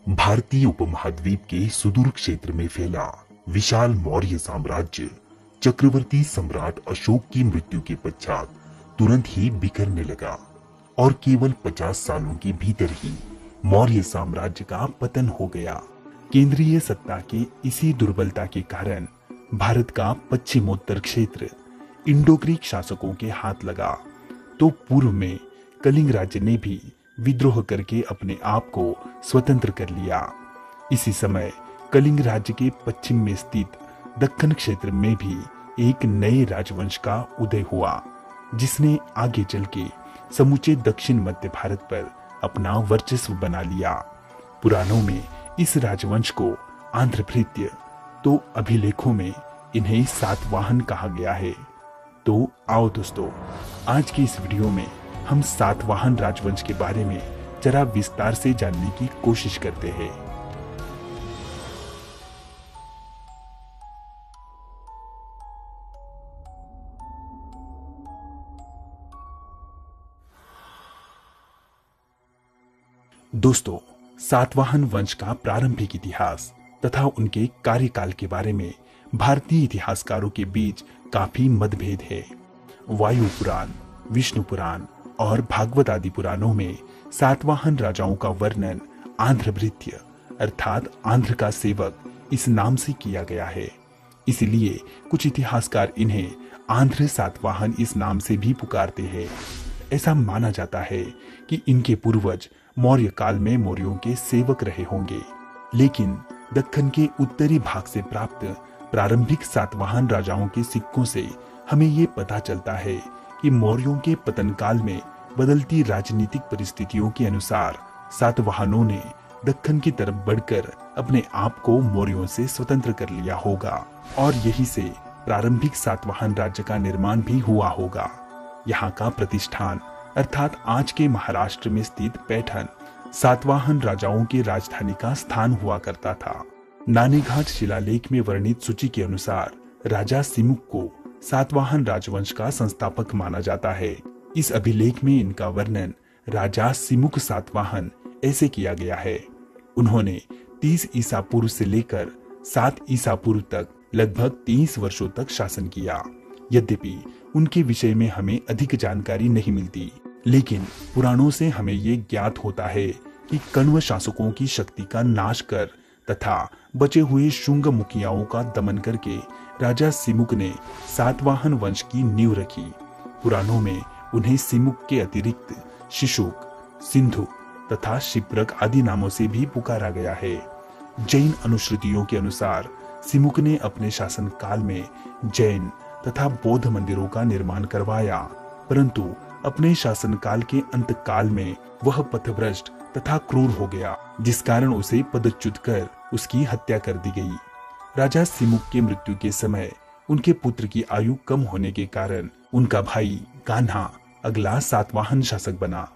भारतीय उपमहाद्वीप के सुदूर क्षेत्र में फैला विशाल मौर्य साम्राज्य चक्रवर्ती सम्राट अशोक की मृत्यु के पश्चात तुरंत ही बिखरने लगा और केवल 50 सालों के भीतर ही मौर्य साम्राज्य का पतन हो गया। केंद्रीय सत्ता के इसी दुर्बलता के कारण भारत का पश्चिमोत्तर क्षेत्र इंडो ग्रीक शासकों के हाथ लगा, तो पूर्व में कलिंग राज्य ने भी विद्रोह करके अपने आप को स्वतंत्र कर लिया। इसी समय कलिंग राज्य के पश्चिम में स्थित दक्कन क्षेत्र में भी एक नए राजवंश का उदय हुआ, जिसने आगे चल के समूचे दक्षिण मध्य भारत पर अपना वर्चस्व बना लिया। पुराणों में इस राजवंश को आंध्रभृत्य, तो अभिलेखों में इन्हें सातवाहन कहा गया है। तो आओ दोस्तों, आज की इस वीडियो में हम सातवाहन राजवंश के बारे में जरा विस्तार से जानने की कोशिश करते हैं। दोस्तों, सातवाहन वंश का प्रारंभिक इतिहास तथा उनके कार्यकाल के बारे में भारतीय इतिहासकारों के बीच काफी मतभेद है। वायु पुराण, विष्णु पुराण और भागवत आदि पुराणों में सातवाहन राजाओं का वर्णन आंध्रभृत्य अर्थात आंध्र का सेवक इस नाम से किया गया है। इसलिए कुछ इतिहासकार इन्हें आंध्र सातवाहन इस नाम से भी पुकारते हैं। ऐसा माना जाता है कि इनके पूर्वज मौर्य काल में मौर्यों के सेवक रहे होंगे, लेकिन दक्कन के उत्तरी भाग से प्राप्त प्रारंभिक सातवाहन राजाओं के सिक्कों से हमें ये पता चलता है कि मौर्यों के पतन काल में बदलती राजनीतिक परिस्थितियों के अनुसार सातवाहनों ने दक्कन की तरफ बढ़कर अपने आप को मौर्यों से स्वतंत्र कर लिया होगा और यही से प्रारंभिक सातवाहन राज्य का निर्माण भी हुआ होगा। यहाँ का प्रतिष्ठान अर्थात आज के महाराष्ट्र में स्थित पैठण सातवाहन राजाओं की राजधानी का स्थान हुआ करता था। नानीघाट शिलालेख में वर्णित सूची के अनुसार राजा सिमुक को सातवाहन राजवंश का संस्थापक माना जाता है। इस अभिलेख में इनका वर्णन राजा सिमुक सातवाहन ऐसे किया गया है। उन्होंने 30 ईसा पूर्व से लेकर 7 ईसा पूर्व तक लगभग 30 वर्षों तक शासन किया। यद्यपि उनके विषय में हमें अधिक जानकारी नहीं मिलती, लेकिन पुराणों से हमें ये ज्ञात होता है कि कण्व शासकों की शक्ति का नाश कर तथा बचे हुए शुंग मुखियाओं का दमन करके राजा सिमुक ने सातवाहन वंश की नींव रखी। पुराणों में उन्हें सिमुक के अतिरिक्त शिशुक, सिंधु तथा शिप्रक आदि नामों से भी पुकारा गया है। जैन अनुश्रुतियों के अनुसार सिमुक ने अपने शासन काल में जैन तथा बौद्ध मंदिरों का निर्माण करवाया, परंतु अपने शासनकाल के अंत काल में वह पथभ्रष्ट तथा क्रूर हो गया, जिस कारण उसे पदच्युत कर उसकी हत्या कर दी गई। राजा सिमुक के मृत्यु के समय उनके पुत्र की आयु कम होने के कारण उनका भाई कान्हा अगला सातवाहन शासक बना।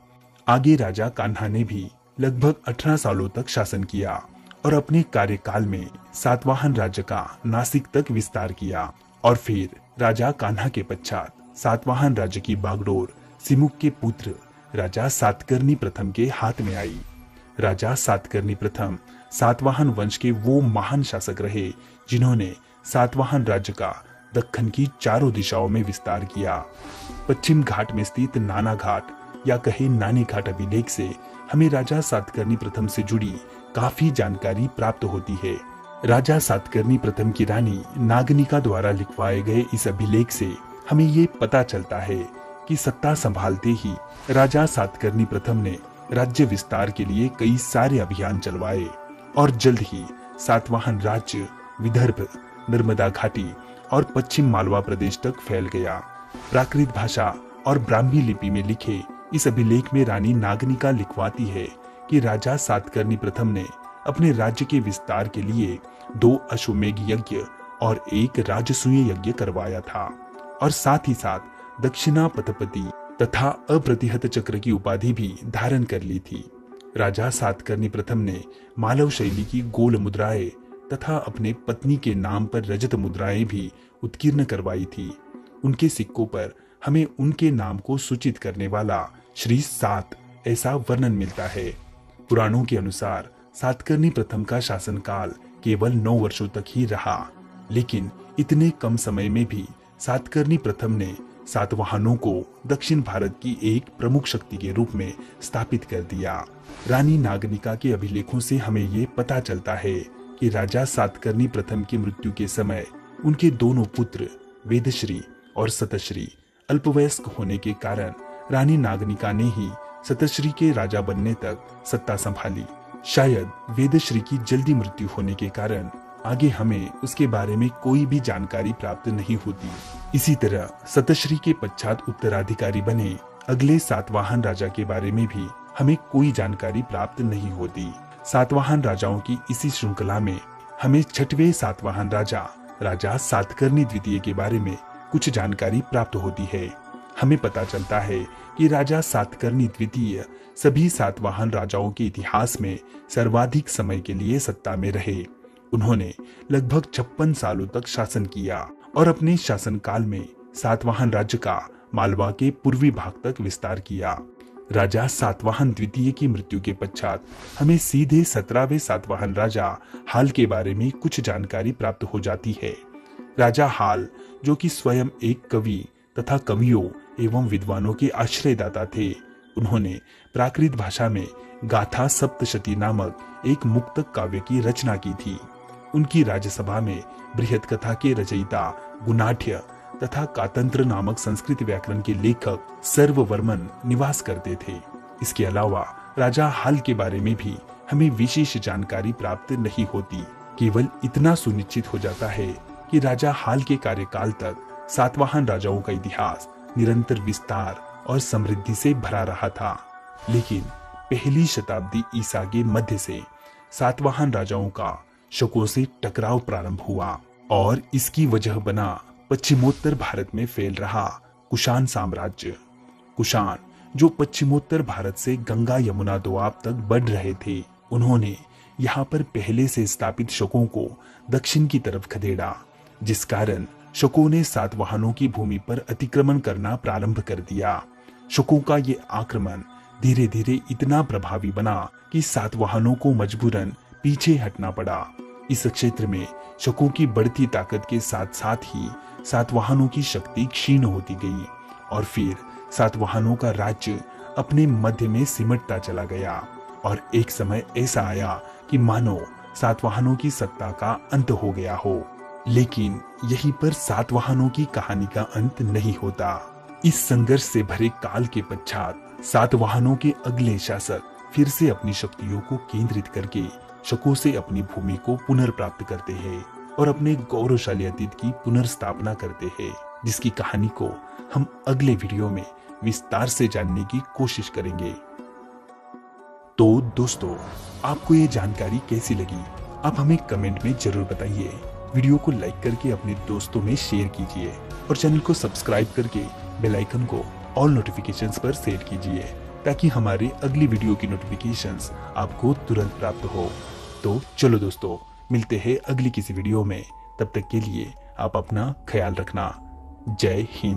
आगे राजा कान्हा ने भी लगभग 18 सालों तक शासन किया और अपने कार्यकाल में सातवाहन राज्य का नासिक तक विस्तार किया और फिर राजा कान्हा के पश्चात सातवाहन राज्य की बागडोर सिमुक के पुत्र राजा सातकर्णी प्रथम के हाथ में आई। राजा सातकर्णी प्रथम सातवाहन वंश के वो महान शासक रहे जिन्होंने सातवाहन राज्य का दक्कन की चारों दिशाओं में विस्तार किया। पश्चिम घाट में स्थित नाना घाट या कहे नानी घाट अभिलेख से हमें राजा सातकर्णी प्रथम से जुड़ी काफी जानकारी प्राप्त होती है। राजा सातकर्णी प्रथम की रानी नागनिका द्वारा लिखवाए गए इस अभिलेख से हमें ये पता चलता है कि सत्ता संभालते ही राजा सातकर्णी प्रथम ने राज्य विस्तार के लिए कई सारे अभियान चलवाए और जल्द ही सातवाहन राज्य विदर्भ, नर्मदा घाटी और पश्चिम मालवा प्रदेश तक फैल गया। प्राकृत भाषा और ब्राह्मी लिपि में लिखे इस अभिलेख में रानी नागनिका लिखवाती है कि राजा सातकर्णी प्रथम ने अपने राज्य के विस्तार के लिए 2 अश्वमेघ यज्ञ और 1 राजसूय यज्ञ करवाया था और साथ ही साथ दक्षिणा पथपति तथा अप्रतिहत चक्र की उपाधि भी धारण कर ली थी। राजा सातकर्णी प्रथम ने मालव शैली की गोल मुद्राएं तथा अपने पत्नी के नाम पर रजत मुद्राएं भी उत्कीर्ण करवाई थी। उनके सिक्कों पर हमें उनके नाम को सूचित करने वाला श्री 7 ऐसा वर्णन मिलता है। पुराणों के अनुसार सातकर्णी प्रथम का शासनकाल केवल 9 वर्षों तक ही रहा, लेकिन इतने कम समय में भी सातकर्णी प्रथम ने सातवाहनों को दक्षिण भारत की एक प्रमुख शक्ति के रूप में स्थापित कर दिया। रानी नागनिका के अभिलेखों से हमें ये पता चलता है कि राजा सातकर्णी प्रथम की मृत्यु के समय उनके दोनों पुत्र वेदश्री और सतश्री अल्पवयस्क होने के कारण रानी नागनिका ने ही सतश्री के राजा बनने तक सत्ता संभाली। शायद वेदश्री की जल्दी मृत्यु होने के कारण आगे हमें उसके बारे में कोई भी जानकारी प्राप्त नहीं होती। इसी तरह सतश्री के पश्चात उत्तराधिकारी बने अगले सातवाहन राजा के बारे में भी हमें कोई जानकारी प्राप्त नहीं होती। सातवाहन राजाओं की इसी श्रृंखला में हमें छठवें सातवाहन राजा सातकर्णी द्वितीय के बारे में कुछ जानकारी प्राप्त होती है। हमें पता चलता है कि राजा सातकर्णी द्वितीय सभी सातवाहन राजाओं के इतिहास में सर्वाधिक समय के लिए सत्ता में रहे। उन्होंने लगभग 56 सालों तक शासन किया और अपने शासनकाल में सातवाहन राज्य का मालवा के पूर्वी भाग तक विस्तार किया। राजा सातवाहन द्वितीय की मृत्यु के पश्चात हमें सीधे 17वें सातवाहन राजा हाल के बारे में कुछ जानकारी प्राप्त हो जाती है। राजा हाल, जो कि स्वयं एक कवि तथा कवियों एवं विद्वानों के आश्रयदाता थे, उन्होंने प्राकृत भाषा में गाथा सप्तशती नामक एक मुक्तक काव्य की रचना की थी। उनकी राज्यसभा में बृहत कथा के रचयिता गुणाढ्य तथा कातंत्र नामक संस्कृत व्याकरण के लेखक सर्ववर्मन निवास करते थे। इसके अलावा राजा हाल के बारे में भी हमें विशेष जानकारी प्राप्त नहीं होती। केवल इतना सुनिश्चित हो जाता है कि राजा हाल के कार्यकाल तक सातवाहन राजाओं का इतिहास निरंतर विस्तार और समृद्धि से भरा रहा था, लेकिन पहली शताब्दी ईसा के मध्य से सातवाहन राजाओं का शकों से टकराव प्रारंभ हुआ और इसकी वजह बना पश्चिमोत्तर भारत में फैल रहा कुषाण साम्राज्य। कुषाण, जो पश्चिमोत्तर भारत से गंगा यमुना दोआब तक बढ़ रहे थे, उन्होंने यहाँ पर पहले से स्थापित शकों को दक्षिण की तरफ खदेड़ा, जिस कारण शकों ने सातवाहनों की भूमि पर अतिक्रमण करना प्रारंभ कर दिया। शकों का ये आक्रमण धीरे धीरे इतना प्रभावी बना कि सातवाहनों को मजबूरन पीछे हटना पड़ा। इस क्षेत्र में शकों की बढ़ती ताकत के साथ साथ ही सातवाहनों की शक्ति क्षीण होती गई और फिर सातवाहनों का राज्य अपने मध्य में सिमटता चला गया और एक समय ऐसा आया कि मानो सातवाहनों की सत्ता का अंत हो गया हो। लेकिन यहीं पर सातवाहनों की कहानी का अंत नहीं होता। इस संघर्ष से भरे काल के पश्चात सातवाहनों के अगले शासक फिर से अपनी शक्तियों को केंद्रित करके शकों से अपनी भूमि को पुनर्प्राप्त करते हैं और अपने गौरवशाली अतीत की पुनर्स्थापना करते हैं, जिसकी कहानी को हम अगले वीडियो में विस्तार से जानने की कोशिश करेंगे। तो दोस्तों, आपको ये जानकारी कैसी लगी? आप हमें कमेंट में जरूर बताइए। वीडियो को लाइक करके अपने दोस्तों में शेयर कीजिए और चैनल को सब्सक्राइब करके बेल आइकन को ऑल नोटिफिकेशंस पर सेट कीजिए ताकि हमारे अगली वीडियो की नोटिफिकेशंस आपको तुरंत प्राप्त हो। तो चलो दोस्तों, मिलते हैं अगली किसी वीडियो में। तब तक के लिए आप अपना ख्याल रखना। जय हिंद।